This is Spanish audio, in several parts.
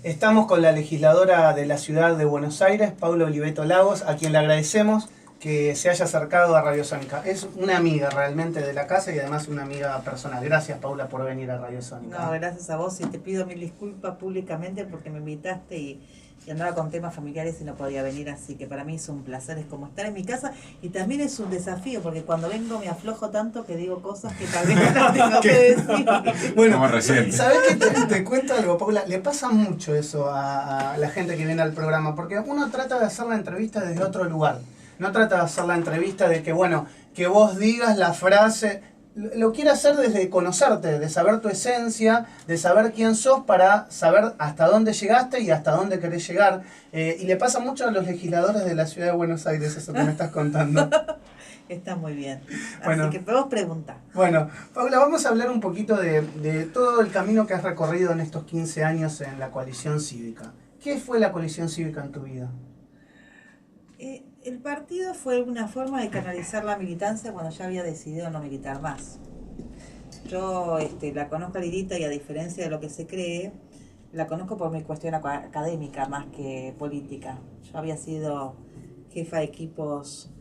Estamos con la legisladora de la ciudad de Buenos Aires, Paula Oliveto Lagos, a quien le agradecemos que se haya acercado a Radio Sónica. Es una amiga realmente de la casa y además una amiga personal. Gracias, Paula, por venir a Radio Sónica. No, gracias a vos y te pido mil disculpas públicamente porque me invitaste y andaba con temas familiares y no podía venir, así que para mí es un placer, es como estar en mi casa y también es un desafío porque cuando vengo me aflojo tanto que digo cosas que tal vez no tengo que decir. Bueno, ¿sabés qué? Te cuento algo, Paula, le pasa mucho eso a la gente que viene al programa, porque uno trata de hacer la entrevista desde otro lugar, no trata de hacer la entrevista de que, bueno, que vos digas la frase. Lo quiere hacer desde conocerte, de saber tu esencia, de saber quién sos para saber hasta dónde llegaste y hasta dónde querés llegar. Y le pasa mucho a los legisladores de la ciudad de Buenos Aires, eso que me estás contando. Está muy bien. Bueno, así que podemos preguntar. Bueno, Paula, vamos a hablar un poquito de todo el camino que has recorrido en estos 15 años en la coalición cívica. ¿Qué fue la coalición cívica en tu vida? El partido fue una forma de canalizar la militancia cuando ya había decidido no militar más. Yo la conozco a Lilita y a diferencia de lo que se cree, la conozco por mi cuestión académica más que política. Yo había sido jefa de equipos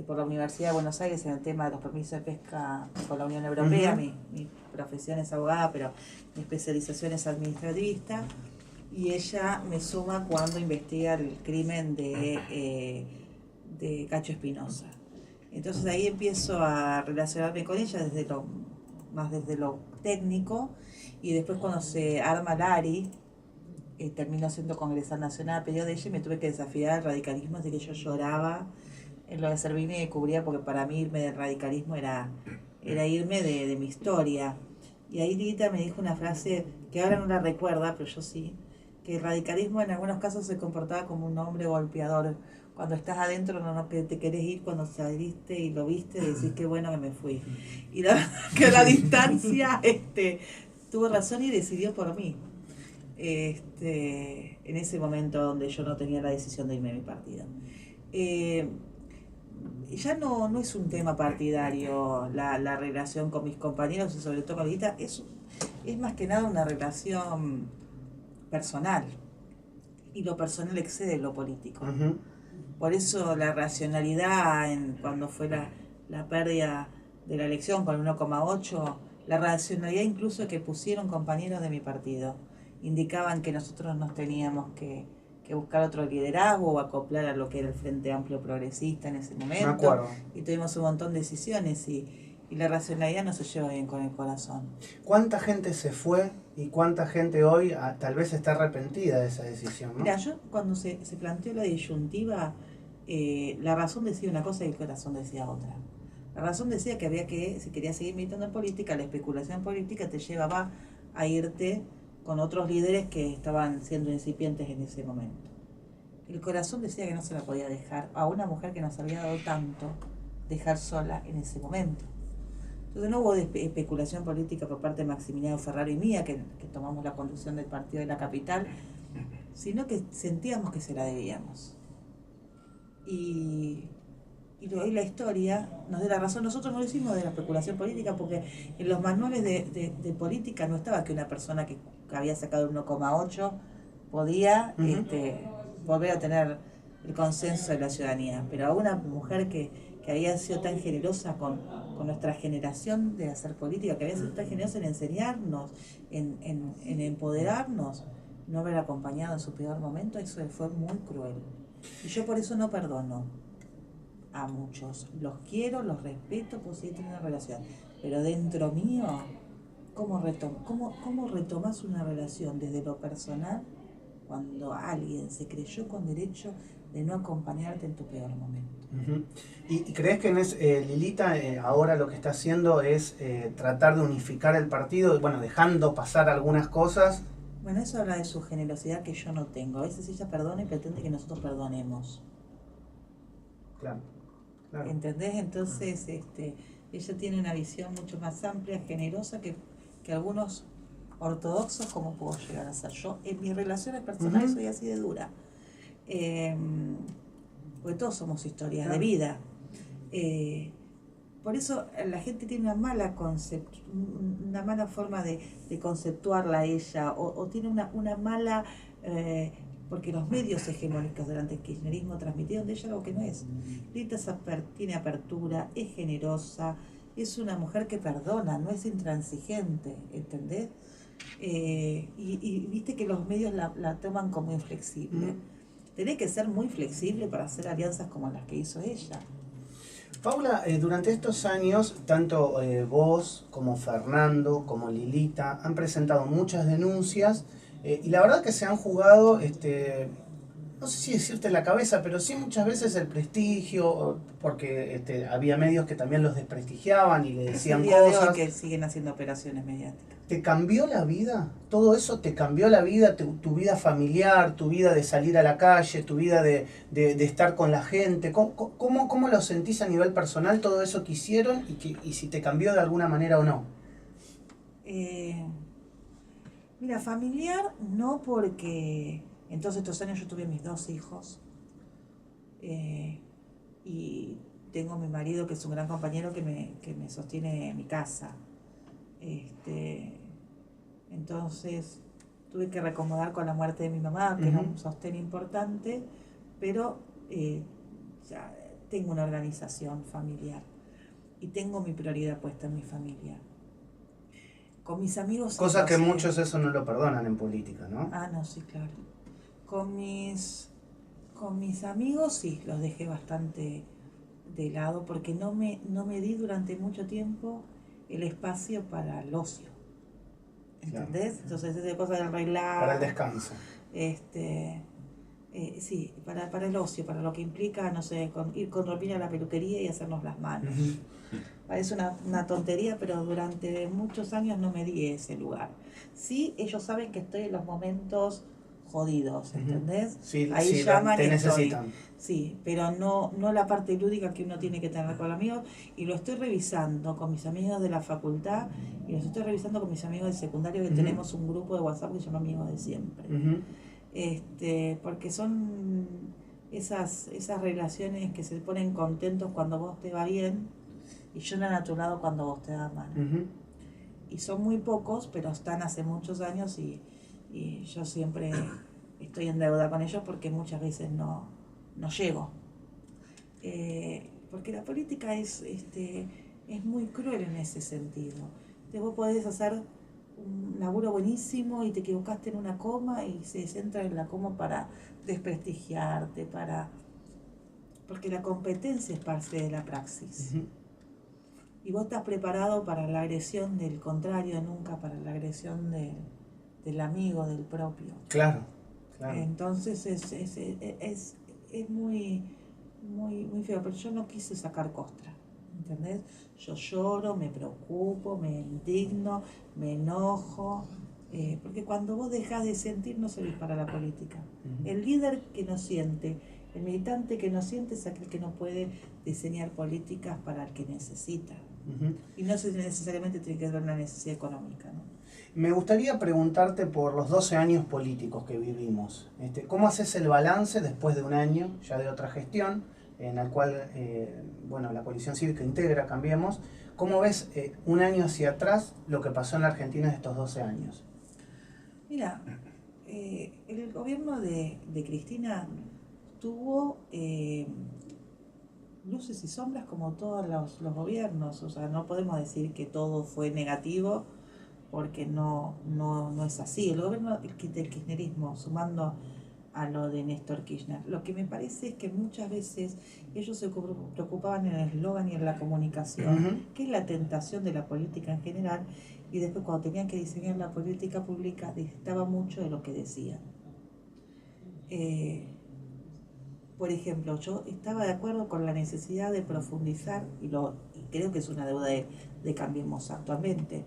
por la Universidad de Buenos Aires en el tema de los permisos de pesca con la Unión Europea. Mi profesión es abogada, pero mi especialización es administrativista. Y ella me suma cuando investiga el crimen de Cacho Espinosa. Entonces ahí empiezo a relacionarme con ella más desde lo técnico, y después cuando se arma el ARI, termino siendo congresal nacional a pedido de ella y me tuve que desafiar al radicalismo, así que yo lloraba en lo de Servini y cubría, porque para mí irme del radicalismo era irme de mi historia. Y ahí Lita me dijo una frase que ahora no la recuerda, pero yo sí, que el radicalismo en algunos casos se comportaba como un hombre golpeador. Cuando estás adentro no te querés ir, cuando saliste y lo viste decís qué bueno que me fui. Y la verdad que a la distancia tuvo razón y decidió por mí. En ese momento donde yo no tenía la decisión de irme a mi partido. Ya no es un tema partidario la relación con mis compañeros y sobre todo con Lita, es más que nada una relación personal, y lo personal excede lo político. Uh-huh. Por eso la racionalidad cuando fue la pérdida de la elección con el 1,8, la racionalidad incluso que pusieron compañeros de mi partido, indicaban que nosotros nos teníamos que buscar otro liderazgo o acoplar a lo que era el Frente Amplio Progresista en ese momento. Me acuerdo. Y tuvimos un montón de decisiones y la racionalidad no se lleva bien con el corazón. ¿Cuánta gente se fue y cuánta gente hoy tal vez está arrepentida de esa decisión, ¿no? Mira, yo cuando se planteó la disyuntiva, la razón decía una cosa y el corazón decía otra. La razón decía que si querías seguir militando en política, la especulación política te llevaba a irte con otros líderes que estaban siendo incipientes en ese momento. El corazón decía que no se la podía dejar a una mujer que nos había dado tanto, dejar sola en ese momento. Entonces no hubo especulación política por parte de Maximiliano Ferraro y mía, que tomamos la conducción del partido de la capital, sino que sentíamos que se la debíamos. Y la historia nos dio la razón. Nosotros no lo hicimos de la especulación política porque en los manuales de política no estaba que una persona que había sacado el 1,8 podía volver a tener el consenso de la ciudadanía. Pero a una mujer que había sido tan generosa con nuestra generación de hacer política, que había sido tan generosa en enseñarnos, en empoderarnos, no haber acompañado en su peor momento, eso fue muy cruel. Y yo por eso no perdono a muchos. Los quiero, los respeto, pues sí tengo una relación. Pero dentro mío, ¿cómo retomas una relación desde lo personal cuando alguien se creyó con derecho de no acompañarte en tu peor momento? Uh-huh. ¿Y crees que Lilita ahora lo que está haciendo es tratar de unificar el partido, bueno, dejando pasar algunas cosas? Bueno, eso habla de su generosidad que yo no tengo. A veces ella perdona y pretende que nosotros perdonemos. Claro. ¿Entendés? Entonces, ella tiene una visión mucho más amplia, generosa que algunos ortodoxos, como puedo llegar a ser yo. En mis relaciones personales soy así de dura. Porque todos somos historias de vida. Por eso la gente tiene una mala forma de conceptuarla a ella, o tiene una mala porque los medios hegemónicos durante el kirchnerismo transmitieron de ella algo que no es. Lilita tiene apertura, es generosa, es una mujer que perdona, no es intransigente, ¿entendés? Y viste que los medios la toman como inflexible. Tenés que ser muy flexible para hacer alianzas como las que hizo ella. Paula, durante estos años, tanto vos como Fernando, como Lilita, han presentado muchas denuncias y la verdad que se han jugado, no sé si decirte la cabeza, pero sí muchas veces el prestigio, porque había medios que también los desprestigiaban y le decían cosas. De hoy que siguen haciendo operaciones mediáticas. ¿Te cambió la vida? ¿Todo eso te cambió la vida? Tu vida familiar, tu vida de salir a la calle, tu vida de estar con la gente. ¿Cómo lo sentís a nivel personal todo eso que hicieron y si te cambió de alguna manera o no? Mira, familiar no, porque en todos estos años yo tuve mis 2 hijos y tengo mi marido que es un gran compañero que me sostiene mi casa. Entonces tuve que recomodar con la muerte de mi mamá, que era un sostén importante, pero ya tengo una organización familiar y tengo mi prioridad puesta en mi familia. Con mis amigos... Cosa que muchos eso no lo perdonan en política, ¿no? Ah, no, sí, claro. Con mis amigos sí, los dejé bastante de lado porque no me di durante mucho tiempo el espacio para el ocio. ¿Entendés? Claro. Entonces esa cosa de arreglar... Para el descanso. Sí, para el ocio, para lo que implica, no sé, ir con ropilla a la peluquería y hacernos las manos. Parece una tontería, pero durante muchos años no me di ese lugar. Sí, ellos saben que estoy en los momentos jodidos, ¿entendés? Sí, ahí sí, llaman te y necesitan. Sí, pero no la parte lúdica que uno tiene que tener con los amigos, y lo estoy revisando con mis amigos de la facultad y los estoy revisando con mis amigos del secundario, que tenemos un grupo de WhatsApp que se llama Amigos de Siempre. Porque son esas relaciones que se ponen contentos cuando vos te va bien y lloran a tu lado cuando vos te das mal. Y son muy pocos, pero están hace muchos años y yo siempre estoy en deuda con ellos porque muchas veces no llego. Porque la política es muy cruel en ese sentido. Vos podés hacer un laburo buenísimo y te equivocaste en una coma y se centra en la coma para desprestigiarte, porque la competencia es parte de la praxis. Y vos estás preparado para la agresión del contrario, nunca para la agresión del amigo, del propio. Claro. Entonces es muy, muy, muy feo, pero yo no quise sacar costra, ¿entendés? Yo lloro, me preocupo, me indigno, me enojo, porque cuando vos dejás de sentir no servís para la política. El líder que no siente, el militante que no siente es aquel que no puede diseñar políticas para el que necesita. Y no necesariamente tiene que ver una necesidad económica, ¿no? Me gustaría preguntarte por los 12 años políticos que vivimos. ¿Cómo haces el balance después de un año ya de otra gestión, en el cual la coalición cívica integra Cambiemos? ¿Cómo ves un año hacia atrás lo que pasó en la Argentina de estos 12 años? Mira, el gobierno de Cristina tuvo luces y sombras como todos los gobiernos. O sea, no podemos decir que todo fue negativo, porque no es así. El gobierno del kirchnerismo, sumando a lo de Néstor Kirchner, lo que me parece es que muchas veces ellos se preocupaban en el eslogan y en la comunicación, que es la tentación de la política en general, y después cuando tenían que diseñar la política pública distaba mucho de lo que decían. Por ejemplo, yo estaba de acuerdo con la necesidad de profundizar, y creo que es una deuda de Cambiemos actualmente,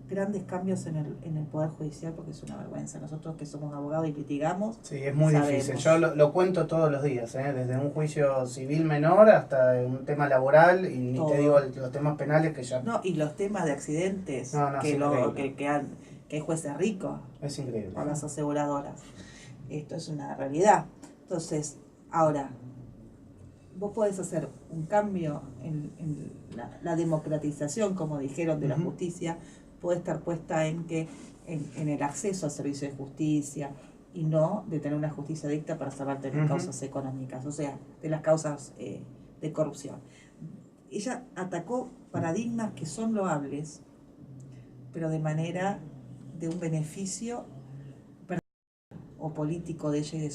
grandes cambios en el Poder Judicial, porque es una vergüenza. Nosotros que somos abogados y litigamos, sí, es muy difícil. Yo lo cuento todos los días, desde un juicio civil menor hasta un tema laboral, y ni te digo los temas penales que ya... No, y los temas de accidentes, que hay jueces ricos. Es increíble. Con las aseguradoras. Esto es una realidad. Entonces, ahora, vos podés hacer un cambio en la democratización, como dijeron, de la justicia, puede estar puesta en el acceso al servicio de justicia y no de tener una justicia dicta para salvarte de causas económicas, o sea, de las causas de corrupción. Ella atacó paradigmas que son loables, pero de manera de un beneficio o político de ella y de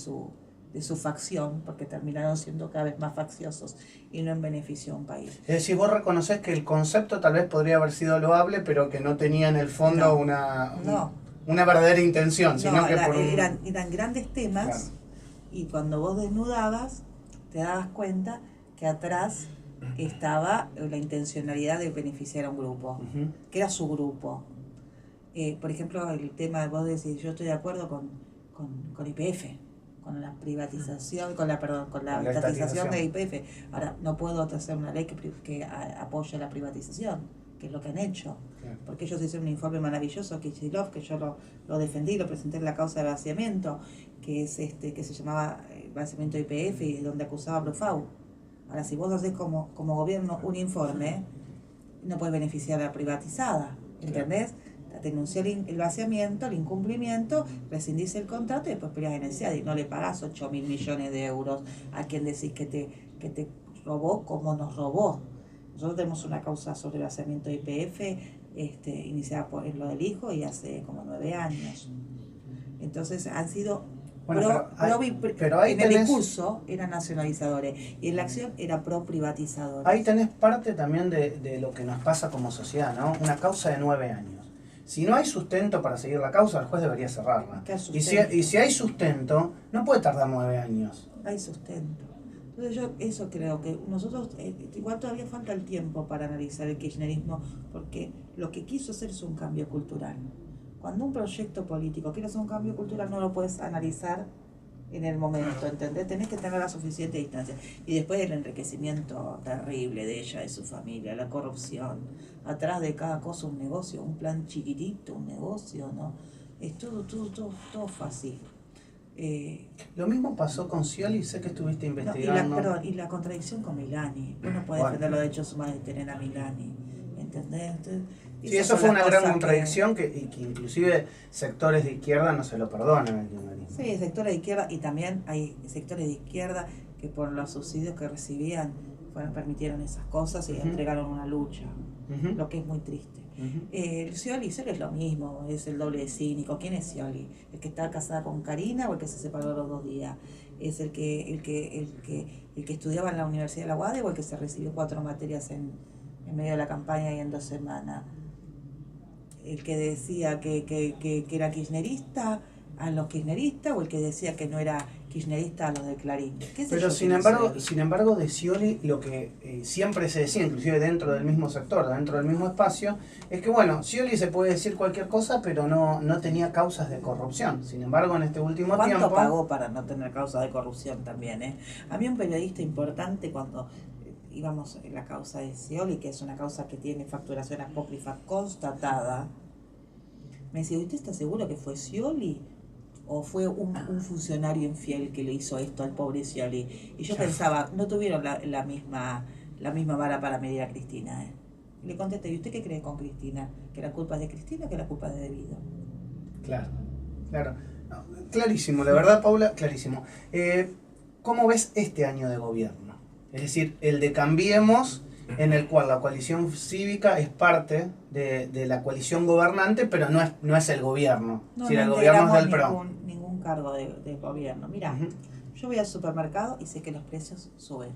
su facción, porque terminaron siendo cada vez más facciosos y no en beneficio a un país. Es decir, vos reconoces que el concepto tal vez podría haber sido loable, pero que no tenía en el fondo una verdadera intención, sino que eran grandes temas, claro. Y cuando vos desnudabas, te dabas cuenta que atrás estaba la intencionalidad de beneficiar a un grupo, que era su grupo. Por ejemplo, el tema, vos decís, yo estoy de acuerdo con YPF, con la privatización, con la estatización de YPF. Ahora, no puedo hacer una ley que apoye la privatización, que es lo que han hecho. Claro. Porque ellos hicieron un informe maravilloso, Kichilov, que yo lo defendí, lo presenté en la causa de vaciamiento, que es que se llamaba vaciamiento YPF, y donde acusaba a Blufau. Ahora, si vos haces como gobierno un informe, no puedes beneficiar a la privatizada, ¿entendés? Claro. Denunciar el vaciamiento, el incumplimiento, rescindís el contrato y después peleas en el CIADI. No le pagás 8.000 millones de euros a quien decís que te robó como nos robó. Nosotros tenemos una causa sobre el vaciamiento de YPF iniciada por lo del hijo y hace como 9 años. Entonces han sido... pero ahí en el discurso eran nacionalizadores y en la acción era pro privatizadores. Ahí tenés parte también de lo que nos pasa como sociedad, ¿no? Una causa de 9 años. Si no hay sustento para seguir la causa, el juez debería cerrarla. Y si hay sustento, no puede tardar 9 años. Hay sustento. Entonces yo eso creo que nosotros, igual todavía falta el tiempo para analizar el kirchnerismo, porque lo que quiso hacer es un cambio cultural. Cuando un proyecto político quiere hacer un cambio cultural, no lo puedes analizar en el momento, ¿entendés? Tenés que tener la suficiente distancia. Y después el enriquecimiento terrible de ella, de su familia, la corrupción. Atrás de cada cosa un negocio, un plan chiquitito, un negocio, ¿no? Es todo fácil. Lo mismo pasó con Scioli, sé que estuviste investigando. Y la contradicción con Milani. Vos no podés defender los derechos humanos y tener a Milani, ¿entendés? Entonces, sí, eso fue una gran contradicción que inclusive sectores de izquierda no se lo perdonan al kirchnerismo. Sí, sectores de izquierda, y también hay sectores de izquierda que por los subsidios que recibían permitieron esas cosas y entregaron una lucha, lo que es muy triste. Scioli es lo mismo, es el doble de cínico. ¿Quién es Scioli? ¿El que está casada con Karina o el que se separó los 2 días? ¿Es el que estudiaba en la Universidad de la UADE o el que se recibió 4 materias en medio de la campaña y en 2 semanas? ¿El que decía que era kirchnerista a los kirchneristas o el que decía que no era kirchnerista a los de Clarín? Pero sin embargo de Scioli lo que siempre se decía, inclusive dentro del mismo sector, dentro del mismo espacio, es que bueno, Scioli se puede decir cualquier cosa, pero no tenía causas de corrupción. Sin embargo, en este último tiempo... ¿Cuánto pagó para no tener causas de corrupción también? A mí un periodista importante cuando... íbamos en la causa de Scioli, que es una causa que tiene facturación apócrifa constatada, me decía, ¿usted está seguro que fue Scioli? ¿O fue un funcionario infiel que le hizo esto al pobre Scioli? Y yo pensaba, no tuvieron la misma vara para medir a Cristina. Le contesté, ¿y usted qué cree con Cristina? ¿Que la culpa es de Cristina o que la culpa es de Debido? Claro. No, clarísimo, la verdad, Paula, clarísimo. ¿Cómo ves este año de gobierno? Es decir, el de Cambiemos, en el cual la coalición cívica es parte de la coalición gobernante, pero no es el gobierno. No, el gobierno es del PRO. Ningún cargo de gobierno. Mira, yo voy al supermercado y sé que los precios suben.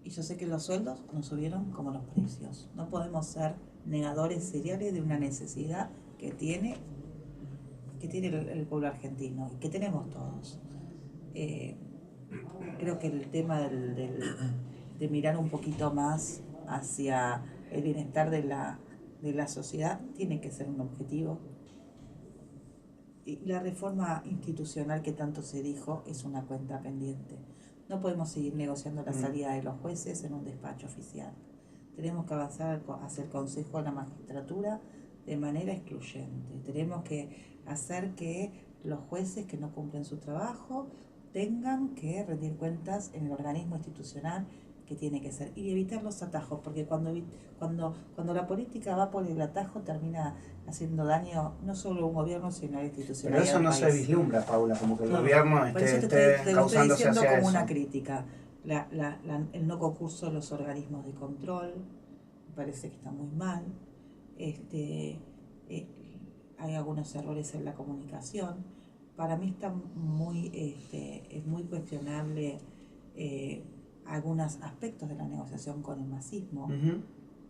Y yo sé que los sueldos no subieron como los precios. No podemos ser negadores seriales de una necesidad que tiene el pueblo argentino y que tenemos todos. Creo que el tema de mirar un poquito más hacia el bienestar de la sociedad tiene que ser un objetivo. Y la reforma institucional que tanto se dijo es una cuenta pendiente. No podemos seguir negociando la salida de los jueces en un despacho oficial. Tenemos que avanzar hacia el Consejo de la Magistratura de manera excluyente. Tenemos que hacer que los jueces que no cumplen su trabajo tengan que rendir cuentas en el organismo institucional que tiene que ser, y evitar los atajos, porque cuando la política va por el atajo termina haciendo daño no solo a un gobierno, sino a la institucionalidad. Pero eso no se vislumbra, Paula, como que el gobierno esté causándose lo estoy diciendo hacia como eso. una crítica. El no concurso de los organismos de control, me parece que está muy mal. Hay algunos errores en la comunicación. Para mí está es muy cuestionable algunos aspectos de la negociación con el masismo. Uh-huh.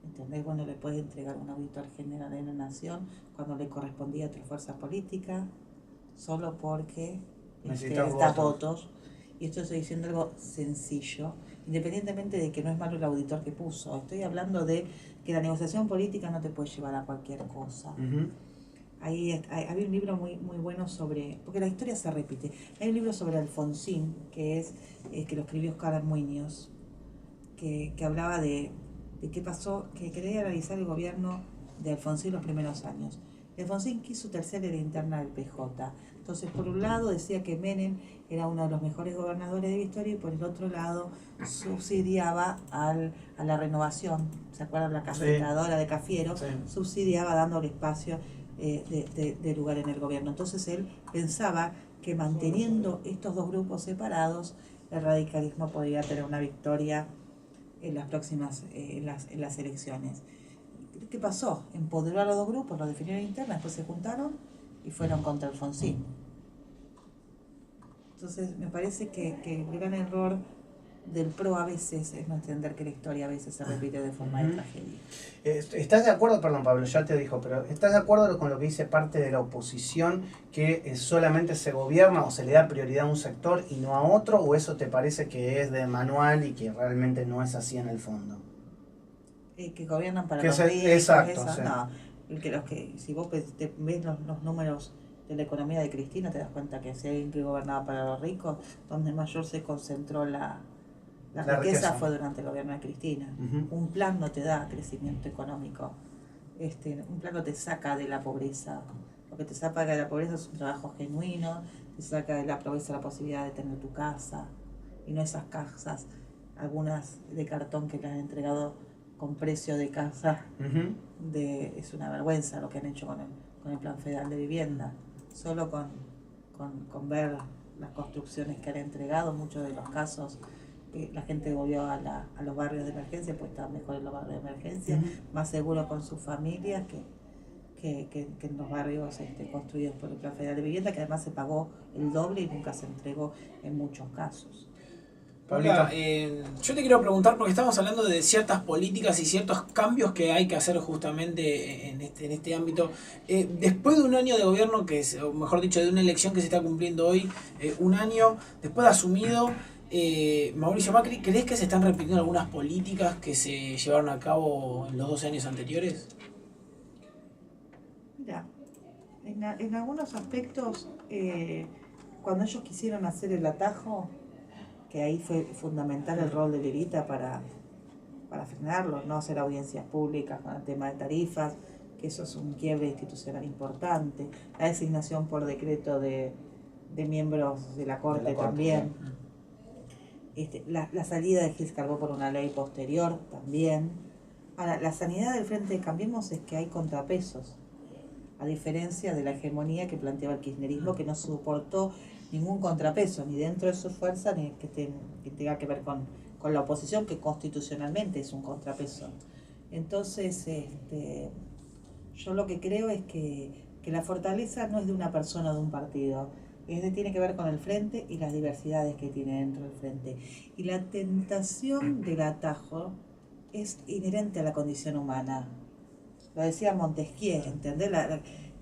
¿Entendés? Bueno, le puede entregar un auditor general de la nación cuando le correspondía a otra fuerza política, solo porque necesita votos. Y esto estoy diciendo algo sencillo, independientemente de que no es malo el auditor que puso. Estoy hablando de que la negociación política no te puede llevar a cualquier cosa. Uh-huh. Había un libro muy muy sobre, porque la historia se repite, hay un libro sobre Alfonsín, que lo escribió Oscar Muñoz, que hablaba de qué pasó, que quería analizar el gobierno de Alfonsín los primeros años. Y Alfonsín quiso terciar la interna del PJ. Entonces, por un lado decía que Menem era uno de los mejores gobernadores de la historia, y por el otro lado subsidiaba a la renovación. ¿Se acuerdan la cafetadora de Cafiero? Sí. Subsidiaba dándole espacio de lugar en el gobierno. Entonces él pensaba que manteniendo estos dos grupos separados, el radicalismo podría tener una victoria en las próximas en las elecciones. ¿Qué pasó? Empoderó a los dos grupos, los definieron internas, después se juntaron y fueron contra Alfonsín. Entonces me parece que el gran error del PRO a veces es no entender que la historia a veces se repite de forma de tragedia. ¿Estás de acuerdo, perdón Pablo, ya te dijo, pero estás de acuerdo con lo que dice parte de la oposición, que solamente se gobierna o se le da prioridad a un sector y no a otro, o eso te parece que es de manual y que realmente no es así en el fondo? Que gobiernan para que los ricos, exacto, eso, sí. No. Si vos te ves los números de la economía de Cristina, te das cuenta que si hay alguien que gobernaba para los ricos, donde mayor se concentró la riqueza fue durante el gobierno de Cristina. Uh-huh. Un plan no te da crecimiento económico. Un plan no te saca de la pobreza. Lo que te saca de la pobreza es un trabajo genuino, te saca de la pobreza la posibilidad de tener tu casa, y no esas casas, algunas de cartón que te han entregado con precio de casa. Uh-huh. Es una vergüenza lo que han hecho con el Plan Federal de Vivienda. Solo con ver las construcciones que han entregado, muchos de los casos, la gente volvió a los barrios de emergencia, pues estaban mejor en los barrios de emergencia, uh-huh, más seguros con sus familias que en los barrios construidos por el Plan Federal de Vivienda, que además se pagó el doble y nunca se entregó en muchos casos. Paula, yo te quiero preguntar, porque estamos hablando de ciertas políticas y ciertos cambios que hay que hacer justamente en este ámbito. Después de un año de gobierno, o mejor dicho, de una elección que se está cumpliendo hoy, un año después de asumido, Mauricio Macri, ¿crees que se están repitiendo algunas políticas que se llevaron a cabo en los 12 años anteriores? Mira, en algunos aspectos, cuando ellos quisieron hacer el atajo, que ahí fue fundamental el rol de Lelita para frenarlo, no hacer audiencias públicas con el tema de tarifas, que eso es un quiebre institucional importante, la designación por decreto de miembros de la Corte también, la salida de Gil Carbó por una ley posterior también. Ahora, la sanidad del Frente de Cambiemos es que hay contrapesos, a diferencia de la hegemonía que planteaba el kirchnerismo, que no soportó ningún contrapeso, ni dentro de su fuerza, ni que tenga que ver con la oposición, que constitucionalmente es un contrapeso. Entonces, yo lo que creo es que la fortaleza no es de una persona o de un partido, tiene que ver con el frente y las diversidades que tiene dentro del frente. Y la tentación del atajo es inherente a la condición humana. Lo decía Montesquieu, ¿entendés?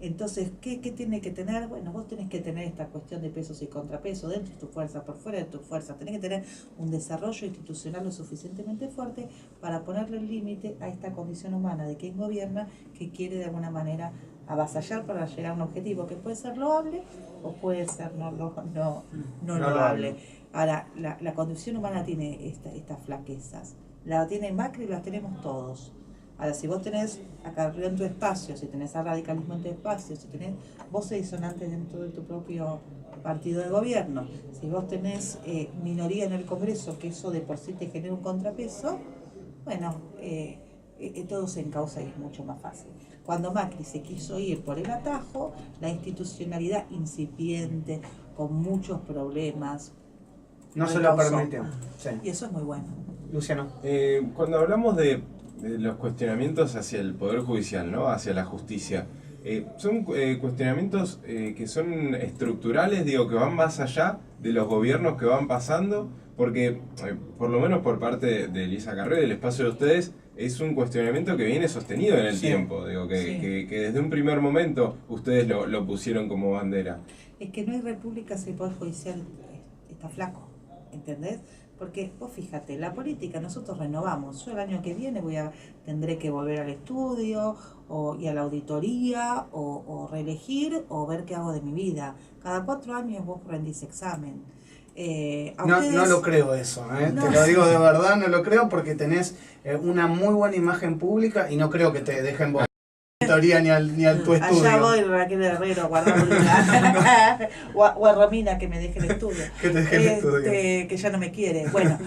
Entonces, ¿qué tiene que tener? Bueno, vos tenés que tener esta cuestión de pesos y contrapesos dentro de tu fuerza, por fuera de tu fuerza. Tenés que tener un desarrollo institucional lo suficientemente fuerte para ponerle el límite a esta condición humana de quien gobierna, que quiere de alguna manera avasallar para llegar a un objetivo que puede ser loable o puede ser no loable. Ahora, la condición humana tiene estas flaquezas. La tiene Macri y las tenemos todos. Ahora, si vos tenés acarreo en tu espacio, si tenés al radicalismo en tu espacio, si tenés voces disonantes dentro de tu propio partido de gobierno, si vos tenés minoría en el Congreso, que eso de por sí te genera un contrapeso, bueno, todo se encausa y es mucho más fácil. Cuando Macri se quiso ir por el atajo, la institucionalidad incipiente, con muchos problemas, no se lo permitió. Sí. Y eso es muy bueno. Luciano. Cuando hablamos de los cuestionamientos hacia el Poder Judicial, ¿no? Hacia la justicia, son cuestionamientos que son estructurales, digo, que van más allá de los gobiernos que van pasando, porque por lo menos por parte de Elisa Carrió, del espacio de ustedes, es un cuestionamiento que viene sostenido en el tiempo, digo, que desde un primer momento ustedes lo pusieron como bandera. Es que no hay república si el Poder Judicial está flaco, ¿entendés? Porque vos fíjate, la política nosotros renovamos. Yo el año que viene tendré que volver al estudio y a la auditoría o reelegir o ver qué hago de mi vida. Cada 4 años vos rendís examen. No lo creo eso, no. Te lo digo de verdad, no lo creo porque tenés una muy buena imagen pública y no creo que te dejen volver ni al tu estudio. Allá voy Raquel Herrero, o a Romina que me deje el estudio. Que te deje el estudio. Que ya no me quiere. Bueno,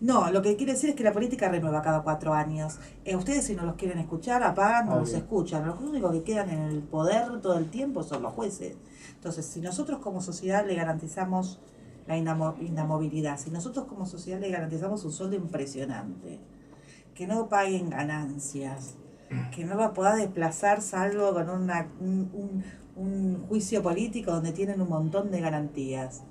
no, lo que quiere decir es que la política renueva cada 4 años. Ustedes si no los quieren escuchar, apagan o los escuchan. Los únicos que quedan en el poder todo el tiempo son los jueces. Entonces, si nosotros como sociedad le garantizamos la inamovilidad, si nosotros como sociedad le garantizamos un sueldo impresionante, que no paguen ganancias, que no va a poder desplazar salvo con un juicio político donde tienen un montón de garantías.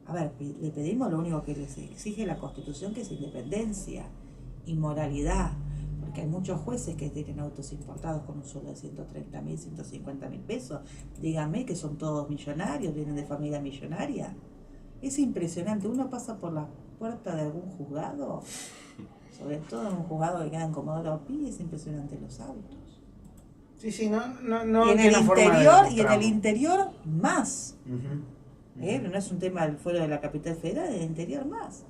A ver, le pedimos lo único que les exige la Constitución, que es independencia y moralidad, porque hay muchos jueces que tienen autos importados con un sueldo de 130.000, 150.000 pesos. Díganme que son todos millonarios, vienen de familia millonaria. Es impresionante, uno pasa por la puerta de algún juzgado, sobre todo en un juzgado que queda en Comodoro Pi, es impresionante los autos. Sí, no y en el interior, y en el interior más. No es un tema del fuera de la capital federal, en el interior más.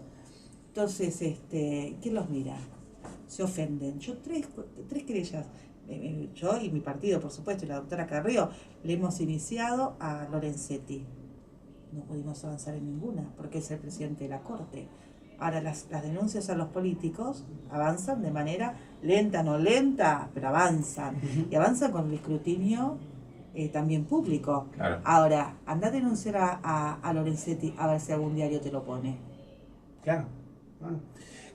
Entonces, ¿quién los mira? Se ofenden. Yo tres querellas, yo y mi partido, por supuesto, y la doctora Carrió, le hemos iniciado a Lorenzetti. No pudimos avanzar en ninguna, porque es el presidente de la Corte. Ahora las denuncias a los políticos avanzan de manera lenta, no lenta, pero avanzan. Y avanzan con el escrutinio también público. Claro. Ahora, anda a denunciar a Lorenzetti a ver si algún diario te lo pone. Claro. Bueno.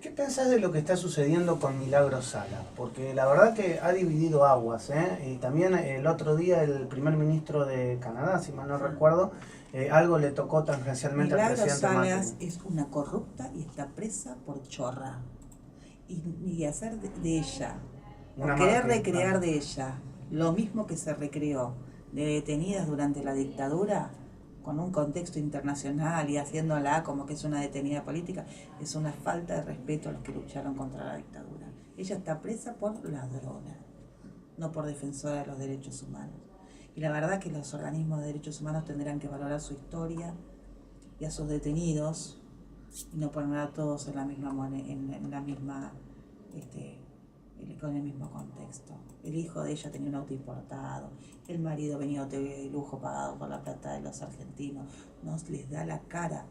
¿Qué pensás de lo que está sucediendo con Milagros Sala? Porque la verdad que ha dividido aguas, y también el otro día el primer ministro de Canadá, si mal no recuerdo, algo le tocó tangencialmente al presidente Macri. Milagros Salas es una corrupta y está presa por chorra. Y hacer de ella, querer recrear de ella, lo mismo que se recreó de detenidas durante la dictadura, con un contexto internacional y haciéndola como que es una detenida política, es una falta de respeto a los que lucharon contra la dictadura. Ella está presa por ladrona, no por defensora de los derechos humanos. Y la verdad que los organismos de derechos humanos tendrán que valorar su historia y a sus detenidos y no poner a todos en la misma con el mismo contexto. El hijo de ella tenía un auto importado, el marido venía de lujo pagado por la plata de los argentinos. No les da la cara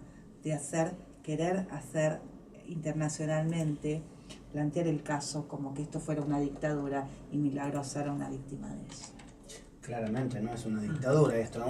de querer hacer internacionalmente, plantear el caso como que esto fuera una dictadura y Milagros era una víctima de eso. Claramente no es una dictadura esto.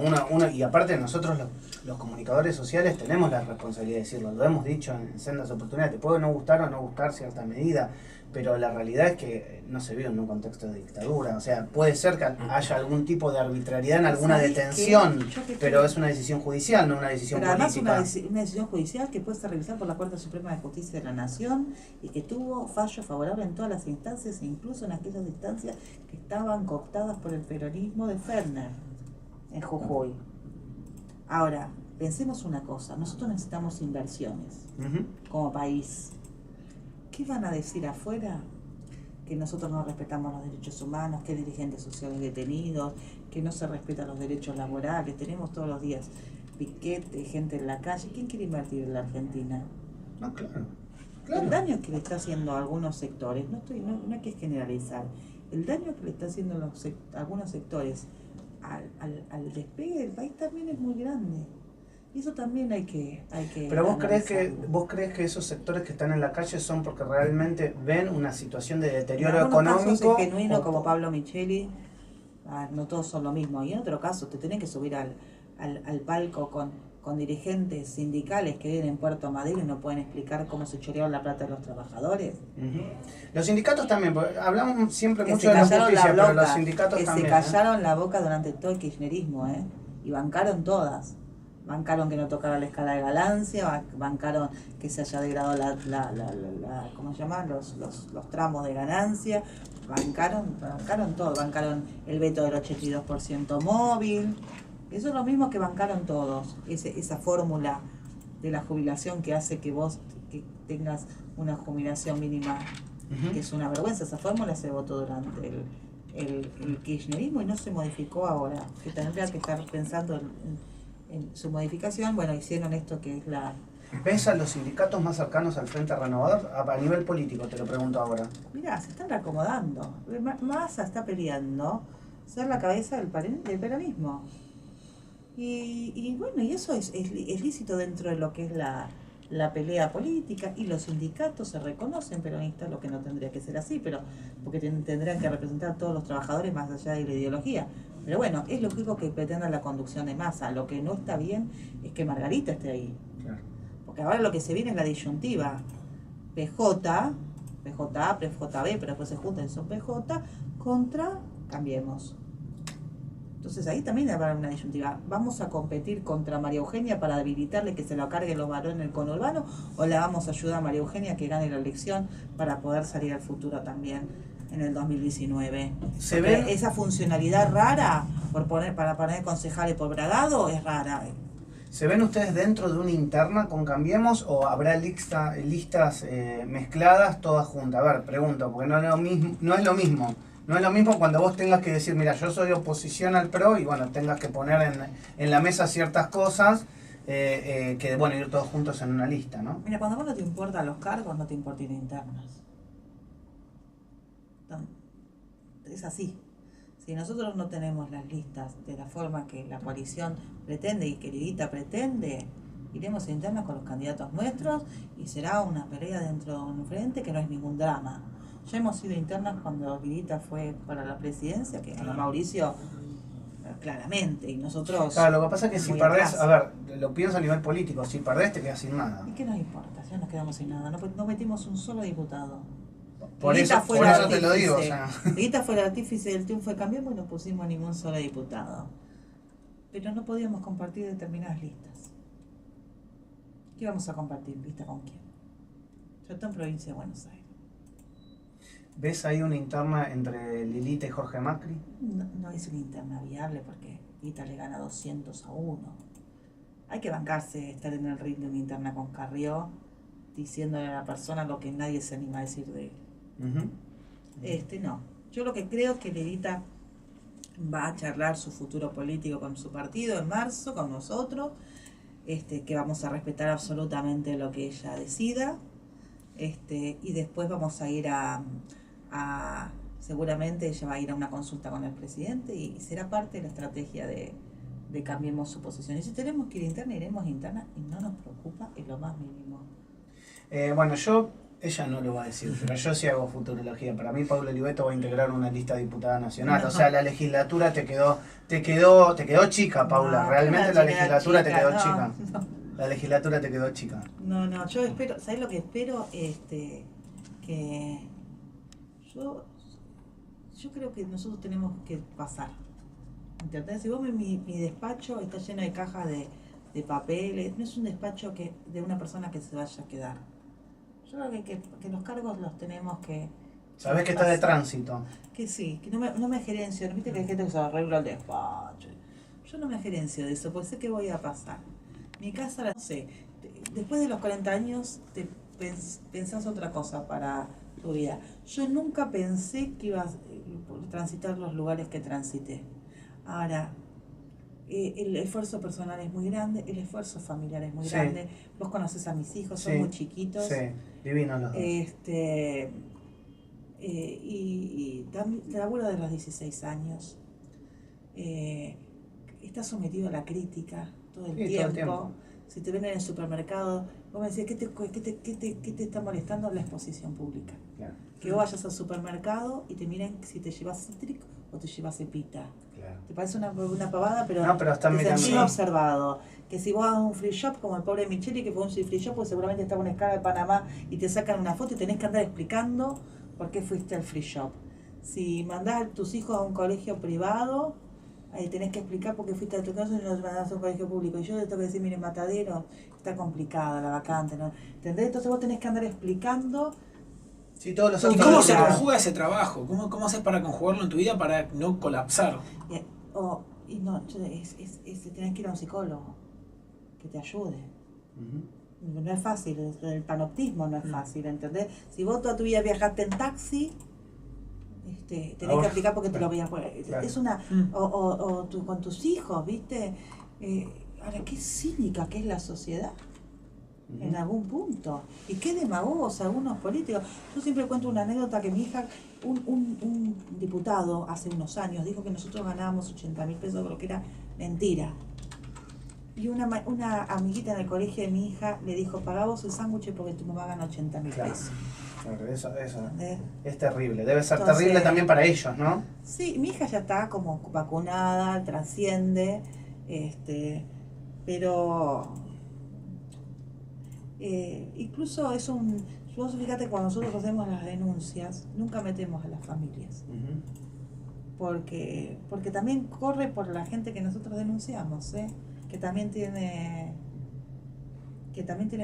Y aparte nosotros los comunicadores sociales tenemos la responsabilidad de decirlo. Lo hemos dicho en sendas oportunidades. Te puede no gustar o no gustar cierta medida, pero la realidad es que no se vive en un contexto de dictadura. O sea, puede ser que haya algún tipo de arbitrariedad en alguna detención, pero es una decisión judicial, no una decisión política. Además una decisión judicial que puede ser revisada por la Corte Suprema de Justicia de la Nación y que tuvo fallo favorable en todas las instancias e incluso en aquellas instancias que estaban cooptadas por el peronismo de Ferner en Jujuy. Ahora, pensemos una cosa, nosotros necesitamos inversiones como país. ¿Qué van a decir afuera? Que nosotros no respetamos los derechos humanos, que hay dirigentes sociales detenidos, que no se respetan los derechos laborales. Tenemos todos los días piquetes, gente en la calle. ¿Quién quiere invertir en la Argentina? No, claro. Claro. El daño que le está haciendo a algunos sectores, no hay que generalizar, el daño que le está haciendo a algunos sectores al despegue del país también es muy grande. Y eso también hay que Pero vos analizarlo. crees que esos sectores que están en la calle son porque realmente ven una situación de deterioro En algunos económico. casos es genuino, o como Pablo Micheli, no todos son lo mismo. Y en otro caso te tenés que subir al palco con dirigentes sindicales que viven en Puerto Madero y no pueden explicar cómo se chorearon la plata de los trabajadores. Ujú. Los sindicatos también, porque hablamos siempre Que mucho se de la callaron justicia, la pero los boca, sindicatos que también. se callaron la boca durante todo el kirchnerismo, y bancaron todas. Bancaron que no tocara la escala de ganancia, bancaron que se haya degradado ¿cómo se llama? Los tramos de ganancia, bancaron todo, bancaron el veto del 82% móvil. Eso es lo mismo que bancaron todos, esa fórmula de la jubilación que hace que vos que tengas una jubilación mínima, Ujú. que es una vergüenza. Esa fórmula se votó durante el kirchnerismo y no se modificó ahora, que tendría que estar pensando en su modificación. Bueno, hicieron esto que es la... ¿Ves a los sindicatos más cercanos al Frente Renovador? A nivel político, te lo pregunto ahora. Mirá, se están reacomodando. Massa está peleando ser la cabeza del peronismo. Y bueno, y eso es lícito dentro de lo que es la pelea política, y los sindicatos se reconocen peronistas, lo que no tendría que ser así, pero porque tendrían que representar a todos los trabajadores más allá de la ideología. Pero bueno, es lógico que pretenda la conducción de Massa. Lo que no está bien es que Margarita esté ahí. Claro. Porque ahora lo que se viene es la disyuntiva. PJ, PJA, PJB, pero después se juntan y son PJ, contra Cambiemos. Entonces ahí también habrá una disyuntiva. ¿Vamos a competir contra María Eugenia para habilitarle que se lo carguen los varones en el conurbano? ¿O le vamos a ayudar a María Eugenia a que gane la elección para poder salir al futuro también en el 2019? ¿Se ve? Esa funcionalidad rara para poner concejales por Bragado es rara. ¿Se ven ustedes dentro de una interna con Cambiemos o habrá listas mezcladas todas juntas? A ver, pregunto, porque no es lo mismo. No es lo mismo cuando vos tengas que decir, mira, yo soy oposición al PRO y bueno, tengas que poner en la mesa ciertas cosas que, bueno, ir todos juntos en una lista, ¿no? Mira, cuando a vos no te importan los cargos, no te importan internas. Es así. Si nosotros no tenemos las listas de la forma que la coalición pretende y que Lidita pretende, iremos a internas con los candidatos nuestros y será una pelea dentro de un frente que no es ningún drama. Ya hemos sido internas cuando Lidita fue para la presidencia, que ganó Mauricio claramente, y nosotros... Claro, lo que pasa es que si muy perdés, atrás. a ver, lo pienso a nivel político, si perdés te quedas sin nada. ¿Y qué nos importa? Ya nos quedamos sin nada. No metimos un solo diputado. Por Lidita eso, fue por el eso te lo digo, o sea. Lidita fue el artífice del triunfo de Cambiemos y no pusimos ningún solo diputado. Pero no podíamos compartir determinadas listas. ¿Qué vamos a compartir? ¿Lista con quién? Yo estoy en provincia de Buenos Aires. ¿Ves ahí una interna entre Lilita y Jorge Macri? No es una interna viable porque Lidita le gana 200-1. Hay que bancarse estar en el ring de una interna con Carrió, diciéndole a la persona lo que nadie se anima a decir de él. Uh-huh. No. Yo lo que creo es que Lidita va a charlar su futuro político con su partido en marzo, con nosotros, que vamos a respetar absolutamente lo que ella decida, y después vamos a ir seguramente ella va a ir a una consulta con el presidente y será parte de la estrategia de Cambiemos su posición. Y si tenemos que ir interna, iremos interna y no nos preocupa en lo más mínimo. Bueno, ella no lo va a decir, pero yo sí hago futurología. Para mí, Paula Oliveto va a integrar una lista de diputada nacional. No. O sea, la legislatura te quedó chica, Paula. No, realmente la legislatura te quedó no, chica. no. La legislatura te quedó chica. No, yo espero, ¿sabes lo que espero? Que yo creo que nosotros tenemos que pasar. ¿Entendés? Si vos ves mi despacho está lleno de cajas de papeles, no es un despacho de una persona que se vaya a quedar. Yo creo que los cargos los tenemos que... Sabés que estás de tránsito. Que sí, que no me gerencio, ¿no? Viste que hay gente que se arregla el despacho. Yo no me gerencio de eso, porque sé que voy a pasar. Mi casa, no sé, después de los 40 años te pensás otra cosa para tu vida. Yo nunca pensé que iba a transitar los lugares que transité. Ahora, El esfuerzo personal es muy grande, el esfuerzo familiar es muy Sí. grande. Vos conocés a mis hijos, son Sí. muy chiquitos. Sí, divinos los dos. Y laburo de los 16 años. Estás sometido a la crítica todo el Sí, todo tiempo. el tiempo. Si te ven en el supermercado, vos me decís, ¿qué te está molestando? La exposición pública. Claro. Que vos vayas al supermercado y te miren si te llevas Citric o te llevas Epita. Claro. Te parece una pavada, pero, No, pero están te mirando. sentís observado. Que si vos vas a un free shop, como el pobre Micheli, que fue un free shop, pues seguramente estaba en una escala de Panamá y te sacan una foto y tenés que andar explicando por qué fuiste al free shop. Si mandás a tus hijos a un colegio privado, tenés que explicar por qué fuiste a tu casa y no los mandás a un colegio público. Y yo le tengo que decir, mire, Matadero, está complicada la vacante, ¿no? ¿Entendés? Entonces vos tenés que andar explicando. Sí, todos los ¿Y otros cómo se días. conjuga ese trabajo? ¿Cómo haces para conjugarlo en tu vida para no colapsar? Y no, tenés que ir a un psicólogo que te ayude. Ujú. No es fácil, el panoptismo no es fácil, ¿entendés? Si vos toda tu vida viajaste en taxi, tenés que aplicar porque te lo voy a poner. Claro. Es una. Con tus hijos, ¿viste? Ahora, qué cínica que es la sociedad. En algún punto. Y qué demagogos algunos políticos. Yo siempre cuento una anécdota que mi hija, un diputado hace unos años, dijo que nosotros ganábamos 80.000 pesos, creo que era mentira. Y una amiguita en el colegio de mi hija le dijo, pagá vos el sándwich porque tu mamá gana 80.000 Claro. pesos. Claro, eso ¿Entendés? es terrible. Debe ser Entonces, terrible también para ellos, ¿no? Sí, mi hija ya está como vacunada, trasciende, pero incluso vos fíjate, cuando nosotros hacemos las denuncias, nunca metemos a las familias, porque también corre por la gente que nosotros denunciamos, que también tiene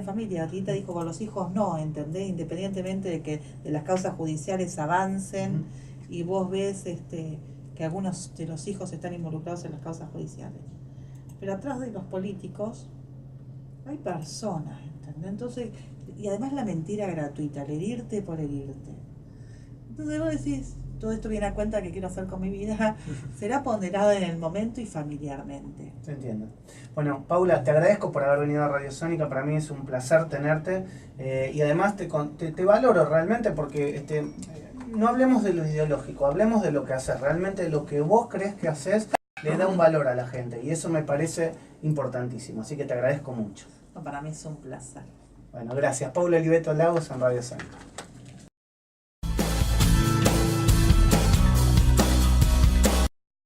familia. Aquí te dijo con los hijos no, ¿entendés? Independientemente de que de las causas judiciales avancen y vos ves que algunos de los hijos están involucrados en las causas judiciales. Pero atrás de los políticos hay personas, ¿entendés? Entonces, y además la mentira gratuita, el herirte por herirte. Entonces vos decís, todo esto viene a cuenta que quiero hacer con mi vida, será ponderado en el momento y familiarmente. Te entiendo. Bueno, Paula, te agradezco por haber venido a Radio Sónica, para mí es un placer tenerte y además te valoro realmente porque no hablemos de lo ideológico, hablemos de lo que haces, realmente lo que vos crees que haces le da un valor a la gente y eso me parece importantísimo, así que te agradezco mucho. Para mí es un placer. Bueno, gracias. Paula Oliveto Lagos en Radio Sónica.